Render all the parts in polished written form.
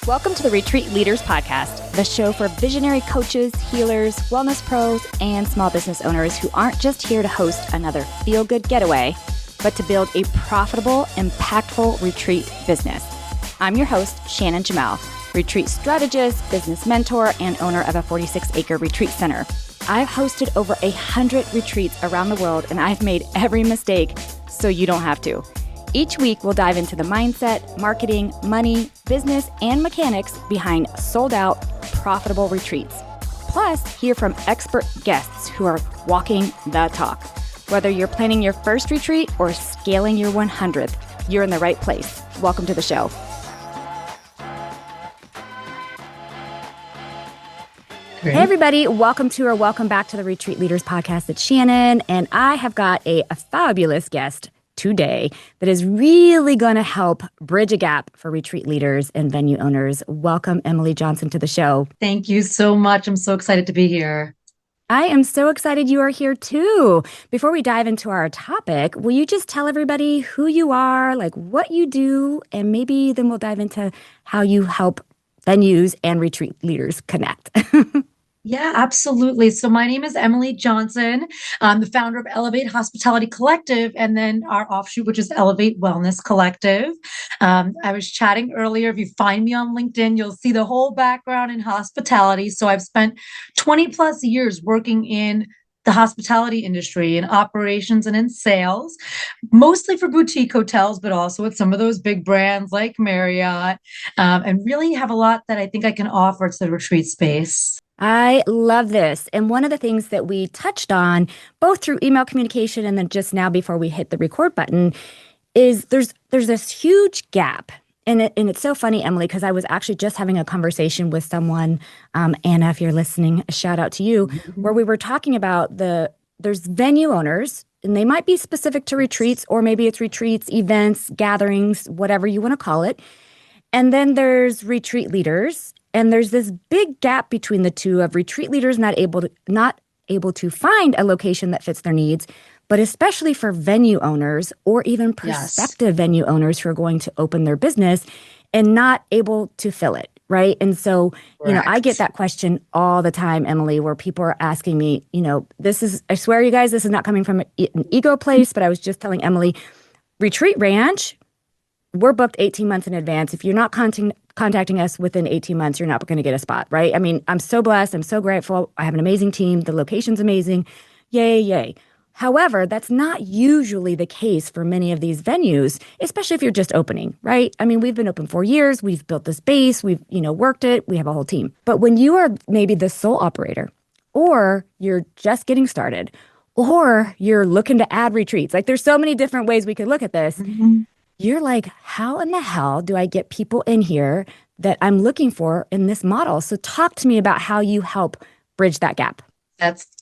Welcome to the Retreat Leaders Podcast, the show for visionary coaches, healers, wellness pros, and small business owners who aren't just here to host another feel-good getaway, but to build a profitable, impactful retreat business. I'm your host, Shannon Jamail, retreat strategist, business mentor, and owner of a 46-acre retreat center. I've hosted over 100 retreats around the world, and I've made every mistake so you don't have to. Each week, we'll dive into the mindset, marketing, money, business, and mechanics behind sold-out, profitable retreats. Plus, hear from expert guests who are walking the talk. Whether you're planning your first retreat or scaling your 100th, you're in the right place. Welcome to the show. Great. Hey, everybody. Welcome back to the Retreat Leaders Podcast. It's Shannon, and I have got a fabulous guest today that is really going to help bridge a gap for retreat leaders and venue owners. Welcome, Emily Johnson, to the show. Thank you so much. I'm so excited to be here. I am so excited you are here too. Before we dive into our topic, will you just tell everybody who you are, like what you do, and maybe then we'll dive into how you help venues and retreat leaders connect. Yeah, absolutely. So my name is Emily Johnson. I'm the founder of Elevate Hospitality Collective, and then our offshoot, which is Elevate Wellness Collective. I was chatting earlier. If you find me on LinkedIn, you'll see the whole background in hospitality. So I've spent 20 plus years working in the hospitality industry, in operations and in sales, mostly for boutique hotels, but also with some of those big brands like Marriott, and really have a lot that I think I can offer to the retreat space. I love this. And one of the things that we touched on, both through email communication and then just now before we hit the record button, is there's this huge gap. And it's so funny, Emily, because I was actually just having a conversation with someone, Anna, if you're listening, a shout out to you, where we were talking about there's venue owners, and they might be specific to retreats, or maybe it's retreats, events, gatherings, whatever you want to call it. And then there's retreat leaders. And there's this big gap between the two of retreat leaders not able to find a location that fits their needs, but especially for venue owners or even prospective venue owners who are going to open their business and not able to fill it, right? And so, I get that question all the time, Emily, where people are asking me, I swear you guys, this is not coming from an ego place, but I was just telling Emily, Retreat Ranch, we're booked 18 months in advance. If you're not contacting us within 18 months, you're not going to get a spot, right? I mean, I'm so blessed. I'm so grateful. I have an amazing team. The location's amazing. Yay, yay. However, that's not usually the case for many of these venues, especially if you're just opening, right? I mean, we've been open 4 years. We've built this base. We've, worked it. We have a whole team. But when you are maybe the sole operator, or you're just getting started, or you're looking to add retreats, like there's so many different ways we could look at this. Mm-hmm. You're like, how in the hell do I get people in here that I'm looking for in this model? So talk to me about how you help bridge that gap.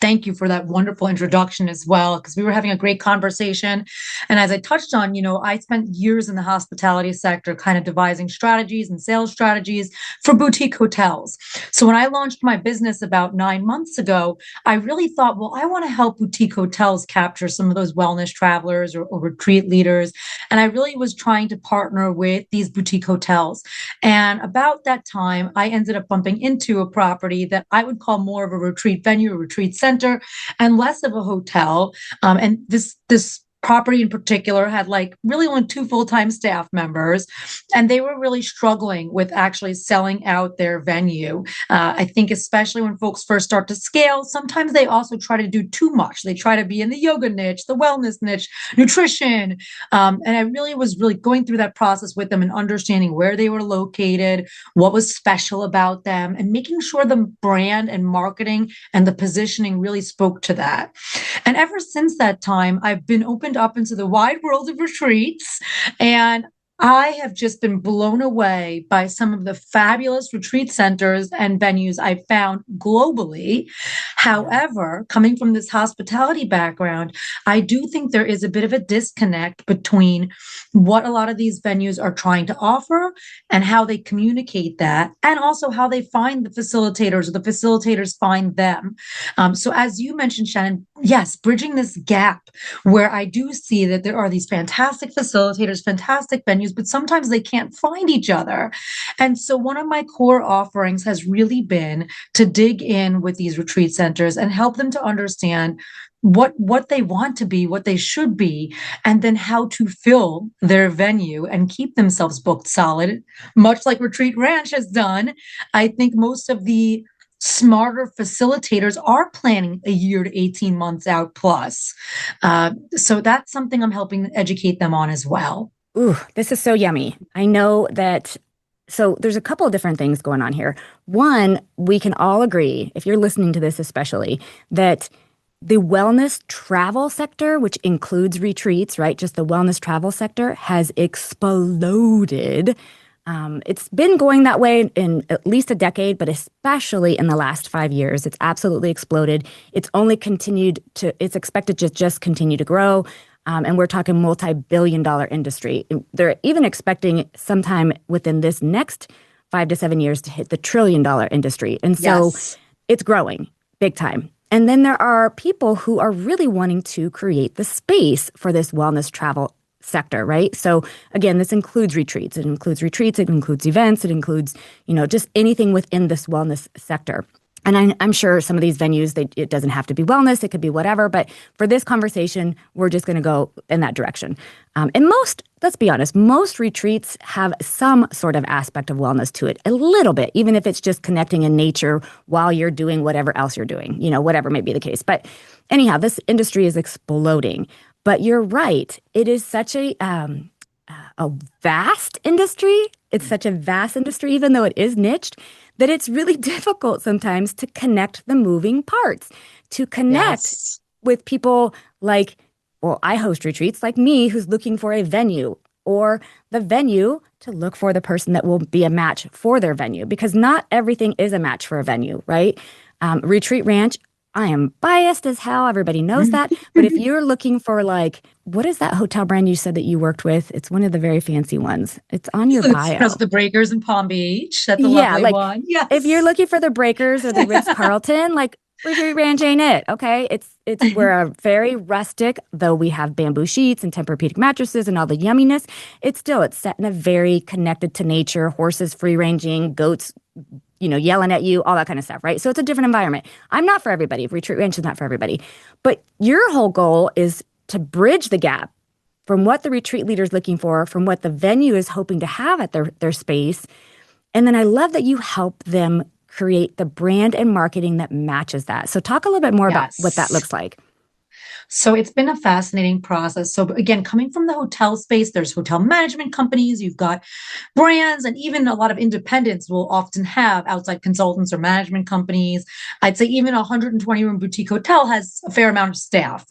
Thank you for that wonderful introduction as well, because we were having a great conversation. And as I touched on, I spent years in the hospitality sector, kind of devising strategies and sales strategies for boutique hotels. So when I launched my business about 9 months ago, I really thought, well, I want to help boutique hotels capture some of those wellness travelers or retreat leaders. And I really was trying to partner with these boutique hotels. And about that time, I ended up bumping into a property that I would call more of a retreat venue, retreat center, and less of a hotel. And this property in particular had really only 2 full-time staff members, and they were really struggling with actually selling out their venue. I think especially when folks first start to scale, sometimes they also try to do too much. They try to be in the yoga niche, the wellness niche, nutrition. And I really was going through that process with them and understanding where they were located, what was special about them, and making sure the brand and marketing and the positioning really spoke to that. And ever since that time, I've been opened up into the wide world of retreats, and I have just been blown away by some of the fabulous retreat centers and venues I've found globally. However, coming from this hospitality background, I do think there is a bit of a disconnect between what a lot of these venues are trying to offer and how they communicate that, and also how they find the facilitators or the facilitators find them. So as you mentioned, Shannon, yes, bridging this gap where I do see that there are these fantastic facilitators, fantastic venues, but sometimes they can't find each other. And so one of my core offerings has really been to dig in with these retreat centers and help them to understand what they want to be, what they should be, and then how to fill their venue and keep themselves booked solid, much like Retreat Ranch has done. I think most of the smarter facilitators are planning a year to 18 months out plus. So that's something I'm helping educate them on as well. Ooh, this is so yummy. I know that. So there's a couple of different things going on here. One, we can all agree, if you're listening to this especially, that the wellness travel sector, which includes retreats, right? Just the wellness travel sector has exploded. It's been going that way in at least a decade, but especially in the last 5 years, it's absolutely exploded. It's expected to just continue to grow. And we're talking multi-billion-dollar industry. They're even expecting sometime within this next 5 to 7 years to hit the trillion-dollar industry. And so Yes. it's growing big time. And then there are people who are really wanting to create the space for this wellness travel sector, right? So again, this includes retreats. It includes retreats. It includes events. It includes, just anything within this wellness sector. And I'm sure some of these venues, it doesn't have to be wellness. It could be whatever. But for this conversation, we're just going to go in that direction. And let's be honest, most retreats have some sort of aspect of wellness to it, a little bit, even if it's just connecting in nature while you're doing whatever else you're doing, whatever may be the case. But anyhow, this industry is exploding. But you're right. It is such a vast industry. It's such a vast industry, even though it is niched, that it's really difficult sometimes to connect the moving parts, to connect Yes. with people like, well, I host retreats like me, who's looking for a venue, or the venue to look for the person that will be a match for their venue, because not everything is a match for a venue, right? Retreat Ranch, I am biased as hell. Everybody knows that. But if you're looking for what is that hotel brand you said that you worked with? It's one of the very fancy ones. It's on your That's bio. the Breakers in Palm Beach. That's a Yeah, lovely like one. if you're Yes. looking for the Breakers or the Ritz Carlton, like Retreat Ranch ain't it. Okay, we're a very rustic, though we have bamboo sheets and Tempur-Pedic mattresses and all the yumminess. It's set in a very connected to nature, horses free ranging, goats, yelling at you, all that kind of stuff, right? So it's a different environment. I'm not for everybody. Retreat Ranch is not for everybody, but your whole goal is to bridge the gap from what the retreat leader is looking for, from what the venue is hoping to have at their space. And then I love that you help them create the brand and marketing that matches that. So talk a little bit more about what that Yes. looks like. So it's been a fascinating process. So again, coming from the hotel space, there's hotel management companies, you've got brands, and even a lot of independents will often have outside consultants or management companies. I'd say even a 120 room boutique hotel has a fair amount of staff.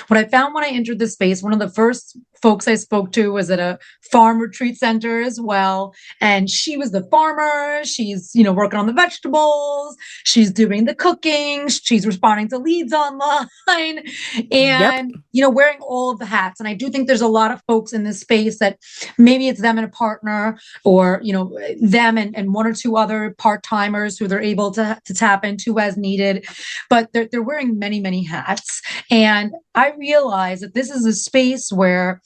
What I found when I entered the space, one of the first folks I spoke to was at a farm retreat center as well. And she was the farmer. She's, working on the vegetables. She's doing the cooking. She's responding to leads online Yep. and, wearing all of the hats. And I do think there's a lot of folks in this space that maybe it's them and a partner or, them and one or two other part-timers who they're able to tap into as needed, but they're wearing many, many hats. And I realize that this is a space where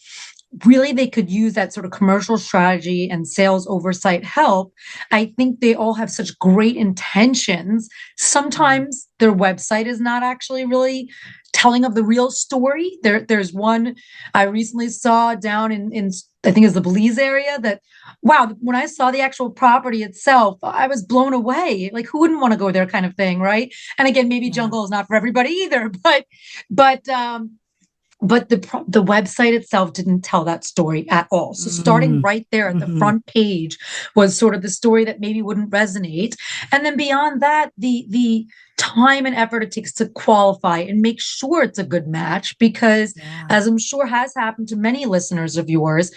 really they could use that sort of commercial strategy and sales oversight help. I think they all have such great intentions. Mm. Sometimes their website is not actually really telling of the real story. There's one I recently saw down in I think it's the Belize area that, wow, when I saw the actual property itself, I was blown away. Like who wouldn't want to go there kind of thing, right? And again, maybe Yeah. jungle is not for everybody either, but but the website itself didn't tell that story at all. So starting Mm. right there at the Hmm. front page was sort of the story that maybe wouldn't resonate. And then beyond that, the time and effort it takes to qualify and make sure it's a good match, because Yeah. as I'm sure has happened to many listeners of yours,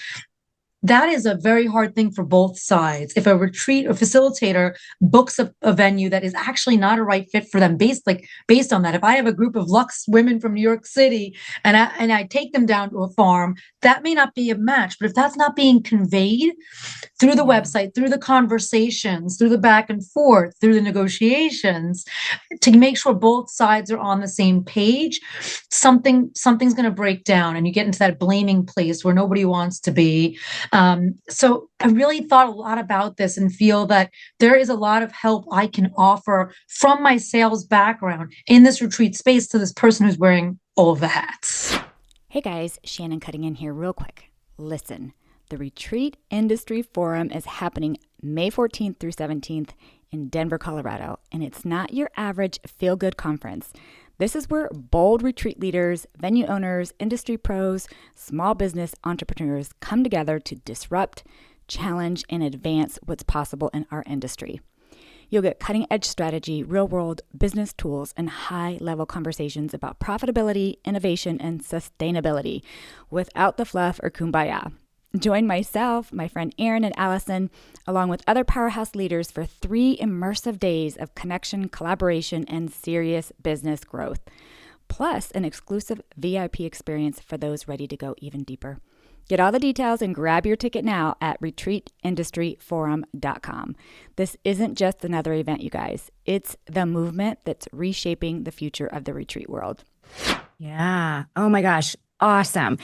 that is a very hard thing for both sides. If a retreat or facilitator books a venue that is actually not a right fit for them, based on that, if I have a group of Lux women from New York City and I take them down to a farm, that may not be a match. But if that's not being conveyed through the Yeah. website, through the conversations, through the back and forth, through the negotiations, to make sure both sides are on the same page, something's going to break down, and you get into that blaming place where nobody wants to be. So I really thought a lot about this and feel that there is a lot of help I can offer from my sales background in this retreat space to this person who's wearing all of the hats. Hey guys, Shannon cutting in here real quick. Listen, the Retreat Industry Forum is happening May 14th through 17th in Denver, Colorado, and it's not your average feel-good conference. This is where bold retreat leaders, venue owners, industry pros, small business entrepreneurs come together to disrupt, challenge, and advance what's possible in our industry. You'll get cutting-edge strategy, real-world business tools, and high-level conversations about profitability, innovation, and sustainability without the fluff or kumbaya. Join myself, my friend Erin and Allison, along with other powerhouse leaders for 3 immersive days of connection, collaboration, and serious business growth, plus an exclusive VIP experience for those ready to go even deeper. Get all the details and grab your ticket now at retreatindustryforum.com. This isn't just another event, you guys. It's the movement that's reshaping the future of the retreat world. Yeah. Oh my gosh. Awesome.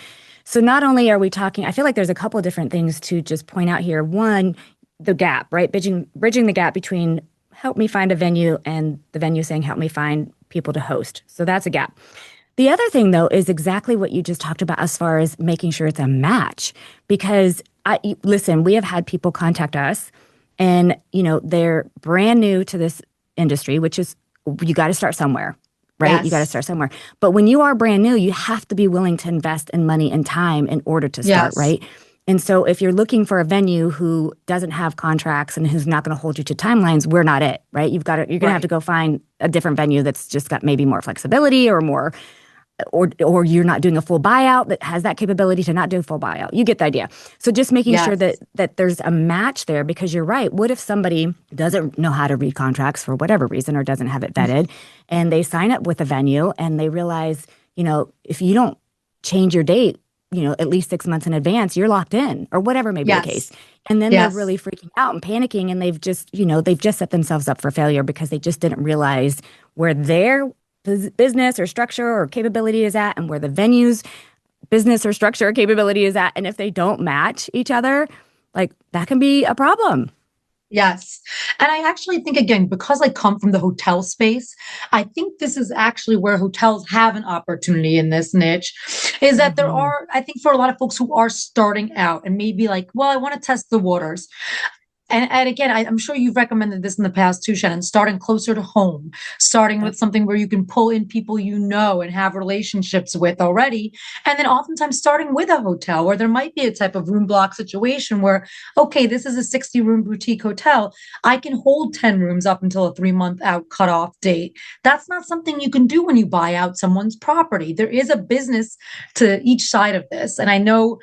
So not only are we talking, I feel like there's a couple of different things to just point out here. One, the gap, right? Bridging the gap between help me find a venue and the venue saying help me find people to host. So that's a gap. The other thing, though, is exactly what you just talked about as far as making sure it's a match. Because, listen, we have had people contact us and, they're brand new to this industry, which is, you got to start somewhere, right? Yes. You got to start somewhere. But when you are brand new, you have to be willing to invest in money and time in order to start, Yes. right? And so if you're looking for a venue who doesn't have contracts and who's not going to hold you to timelines, we're not it, right? You're going to have to go find a different venue that's just got maybe more flexibility or more, or you're not doing a full buyout that has that capability to not do a full buyout. You get the idea. So just making sure that there's a match there, because you're right. What if somebody doesn't know how to read contracts for whatever reason or doesn't have it vetted, and they sign up with a venue and they realize, if you don't change your date, at least 6 months in advance, you're locked in, or whatever may be the case. And then they're really freaking out and panicking, and they've just set themselves up for failure because they just didn't realize where their business or structure or capability is at and where the venue's business or structure or capability is at. And if they don't match each other, like, that can be a problem. Yes. And I actually think, again, because I come from the hotel space, I think this is actually where hotels have an opportunity in this niche, is that there are, I think, for a lot of folks who are starting out and maybe like, well, I want to test the waters. And again, I'm sure you've recommended this in the past too, Shannon, starting closer to home, starting with something where you can pull in people and have relationships with already. And then oftentimes starting with a hotel where there might be a type of room block situation where, okay, this is a 60-room boutique hotel. I can hold 10 rooms up until a 3-month out cutoff date. That's not something you can do when you buy out someone's property. There is a business to each side of this. And I know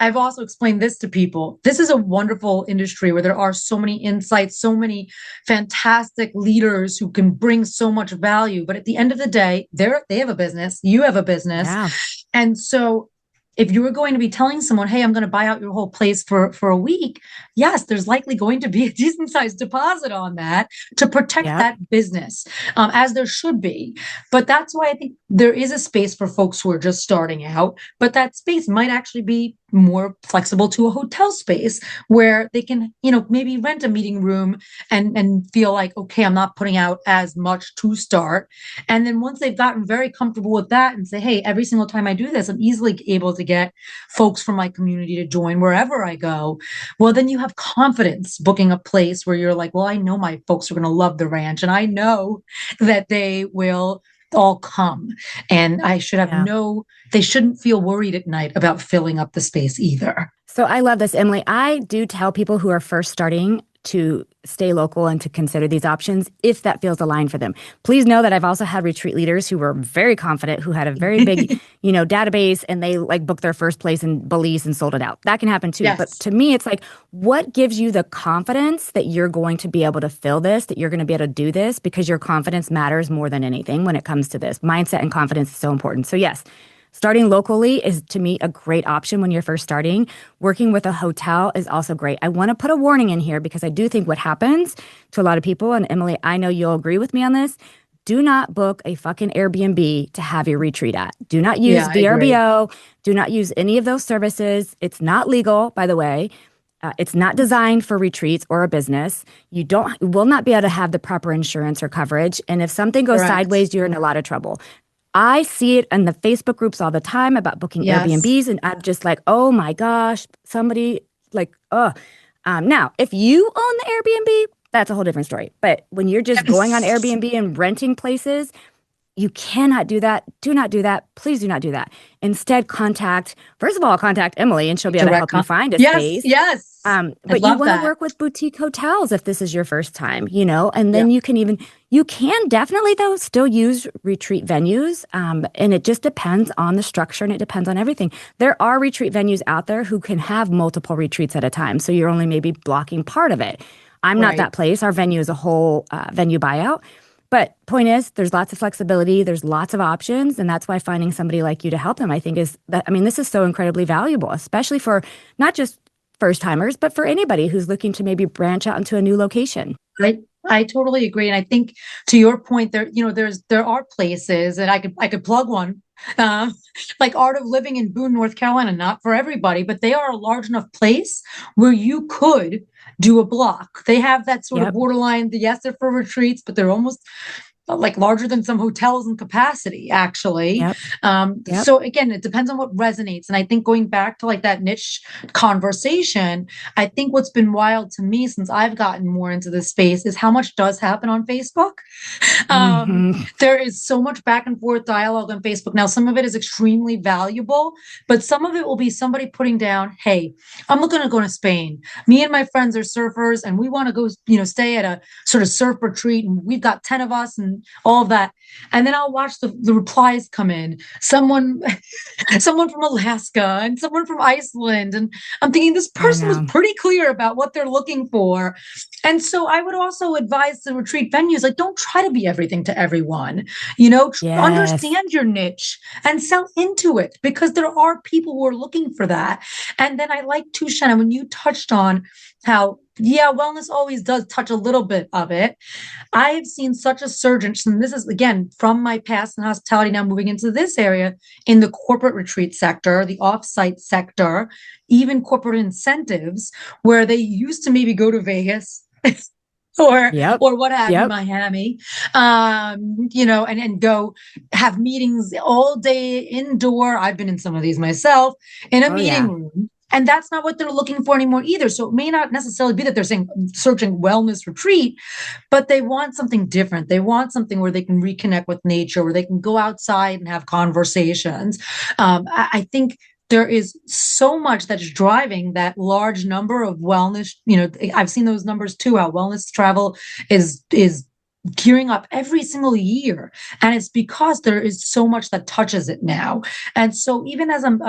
I've also explained this to people. This is a wonderful industry where there are so many insights, so many fantastic leaders who can bring so much value. But at the end of the day, they have a business, you have a business. Yeah. And so if you were going to be telling someone, hey, I'm going to buy out your whole place for a week, yes, there's likely going to be a decent sized deposit on that to protect that business, as there should be. But that's why I think there is a space for folks who are just starting out, but that space might actually be more flexible to a hotel space where they can, maybe rent a meeting room and feel like, okay, I'm not putting out as much to start. And then once they've gotten very comfortable with that and say, hey, every single time I do this, I'm easily able to get folks from my community to join wherever I go. Well, then you have confidence booking a place where you're like, well, I know my folks are going to love the ranch and I know that they will all come, and I should have they shouldn't feel worried at night about filling up the space either. So I love this, Emily. I do tell people who are first starting to stay local and to consider these options if that feels aligned for them. Please know that I've also had retreat leaders who were very confident, who had a very big, database, and they booked their first place in Belize and sold it out. That can happen too. Yes. But to me, it's like, what gives you the confidence that you're going to be able to fill this, that you're going to be able to do this? Because your confidence matters more than anything when it comes to this. Mindset and confidence is so important. So yes, Starting locally is, to me, a great option when you're first starting. Working with a hotel is also great. I want to put a warning in here because I do think what happens to a lot of people, and Emily, I know you'll agree with me on this. Do not book a fucking Airbnb to have your retreat at. Do not use Yeah, I agree. VRBO. Do not use any of those services. It's not legal, by the way. It's not designed for retreats or a business. You will not be able to have the proper insurance or coverage. And if something goes Correct. sideways, you're in a lot of trouble. I see it in the Facebook groups all the time about booking Yes. Airbnbs, and I'm just like, oh my gosh, somebody like, ugh. Now, if you own the Airbnb, that's a whole different story. But when you're just going on Yes. Airbnb and renting places, you cannot do that. Do not do that. Please do not do that. Instead, first of all, contact Emily and she'll be able to Direct help you con- find a Yes, space. yes. I But you love want to that. work with boutique hotels if this is your first time, and Yeah. then you can definitely though still use retreat venues. And it just depends on the structure and it depends on everything. There are retreat venues out there who can have multiple retreats at a time. So you're only maybe blocking part of it. I'm not Right. that place. Our venue is a whole venue buyout. But point is, there's lots of flexibility, there's lots of options, and that's why finding somebody like you to help them, I think is that, I mean, this is so incredibly valuable, especially for not just first timers, but for anybody who's looking to maybe branch out into a new location. I totally agree. And I think to your point there, there are places and I could plug one, um, like Art of Living in Boone, North Carolina, not for everybody, but they are a large enough place where you could do a block. They have that sort of Yep, borderline, yes, they're for retreats, but they're almost like larger than some hotels in capacity, actually. yep, yep. So again, it depends on what resonates. And I think going back to like that niche conversation, I think what's been wild to me since I've gotten more into this space is how much does happen on Facebook. Um, Hmm. there is so much back and forth dialogue on Facebook. Now, some of it is extremely valuable, but some of it will be somebody putting down, hey, I'm looking to go to Spain. Me and my friends are surfers and we want to go, stay at a sort of surf retreat. And we've got 10 of us and all of that. And then I'll watch the replies come in. Someone from Alaska and someone from Iceland. And I'm thinking this I person was know. pretty clear about what they're looking for. And so I would also advise the retreat venues, like, don't try to be everything to everyone. Yes. Understand your niche and sell into it because there are people who are looking for that. And then I like too, Shannon, when you touched on how, yeah, wellness always does touch a little bit of it. I have seen such a surge, and this is again from my past in hospitality, now moving into this area in the corporate retreat sector, the offsite sector, even corporate incentives, where they used to maybe go to Vegas or Yep. or what have you, Yep. Miami, and go have meetings all day indoor. I've been in some of these myself in a Oh meeting yeah. room. And that's not what they're looking for anymore either. So it may not necessarily be that they're saying searching wellness retreat, but they want something different. They want something where they can reconnect with nature, where they can go outside and have conversations. I think there is so much that's driving that large number of wellness. I've seen those numbers too, how wellness travel is gearing up every single year. And it's because there is so much that touches it now. And so even as I'm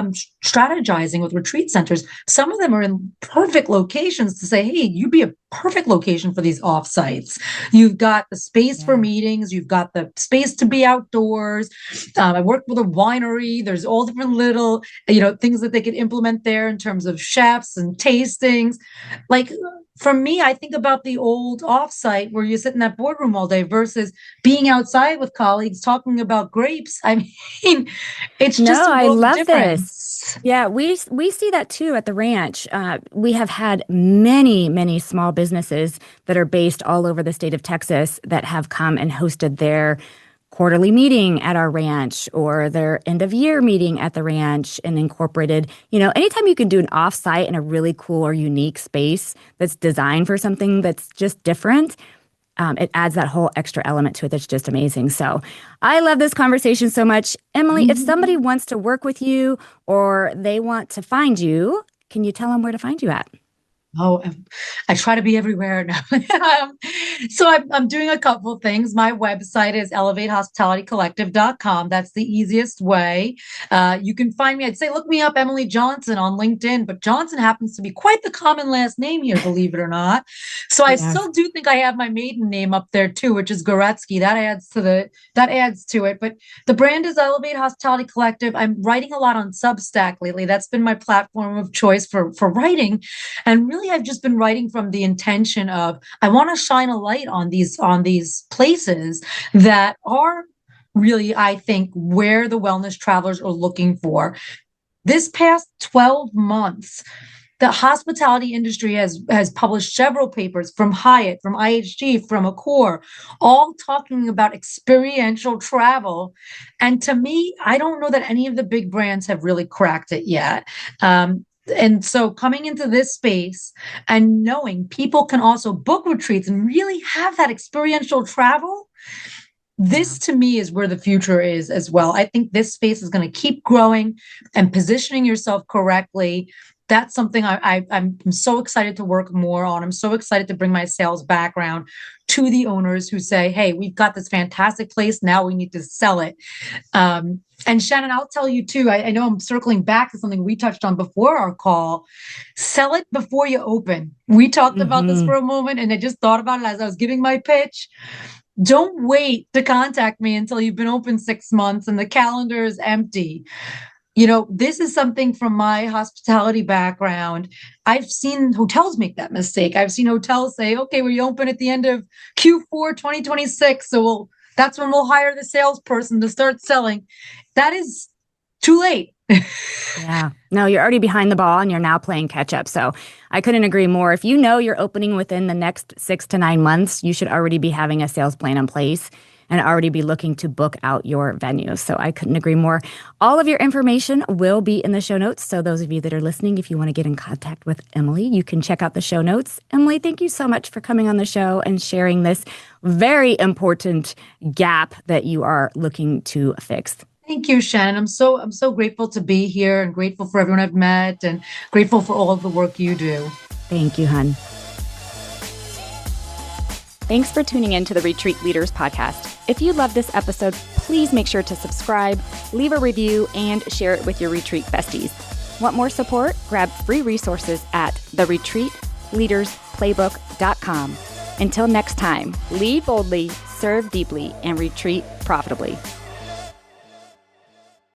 strategizing with retreat centers, some of them are in perfect locations to say, hey, you'd be a perfect location for these offsites. You've got the space for Yeah. meetings, you've got the space to be outdoors. I work with a winery. There's all different little, things that they could implement there in terms of chefs and tastings. Like for me, I think about the old offsite where you sit in that boardroom all day versus being outside with colleagues talking about grapes. I mean, it's just No, a I world of love this. difference. Yeah, we see that too at the ranch. We have had many, many small businesses that are based all over the state of Texas that have come and hosted their quarterly meeting at our ranch or their end of year meeting at the ranch and incorporated, anytime you can do an offsite in a really cool or unique space that's designed for something that's just different, it adds that whole extra element to it that's just amazing. So I love this conversation so much. Emily, if somebody wants to work with you or they want to find you, can you tell them where to find you at? Oh, I try to be everywhere now. So I'm doing a couple of things. My website is elevatehospitalitycollective.com. That's the easiest way. You can find me. I'd say look me up, Emily Johnson, on LinkedIn, but Johnson happens to be quite the common last name here, believe it or not. So I Yes. still do think I have my maiden name up there too, which is Goretzky. That adds to it. But the brand is Elevate Hospitality Collective. I'm writing a lot on Substack lately. That's been my platform of choice for writing. And really I've just been writing from the intention of I want to shine a light on these places that are really, I think, where the wellness travelers are looking for. This past 12 months, the hospitality industry has published several papers from Hyatt, from IHG, from Accor, all talking about experiential travel. And to me, I don't know that any of the big brands have really cracked it yet. And so coming into this space and knowing people can also book retreats and really have that experiential travel, Yeah. this to me is where the future is as well. I think this space is going to keep growing and positioning yourself correctly. That's something I'm so excited to work more on. I'm so excited to bring my sales background to the owners who say, hey, we've got this fantastic place. Now we need to sell it. And Shannon, I'll tell you too, I know I'm circling back to something we touched on before our call. Sell it before you open. We talked about this Hmm. for a moment and I just thought about it as I was giving my pitch. Don't wait to contact me until you've been open 6 months and the calendar is empty. This is something from my hospitality background. I've seen hotels make that mistake. I've seen hotels say, okay, we open at the end of Q4 2026. So that's when we'll hire the salesperson to start selling. That is too late. Yeah. No, you're already behind the ball and you're now playing catch up. So I couldn't agree more. If you know you're opening within the next 6 to 9 months, you should already be having a sales plan in place and already be looking to book out your venue. So I couldn't agree more. All of your information will be in the show notes. So those of you that are listening, if you want to get in contact with Emily, you can check out the show notes. Emily, thank you so much for coming on the show and sharing this very important gap that you are looking to fix. Thank you, Shannon. I'm so grateful to be here and grateful for everyone I've met and grateful for all of the work you do. Thank you, hun. Thanks for tuning in to the Retreat Leaders Podcast. If you love this episode, please make sure to subscribe, leave a review, and share it with your retreat besties. Want more support? Grab free resources at theretreatleadersplaybook.com. Until next time, lead boldly, serve deeply, and retreat profitably.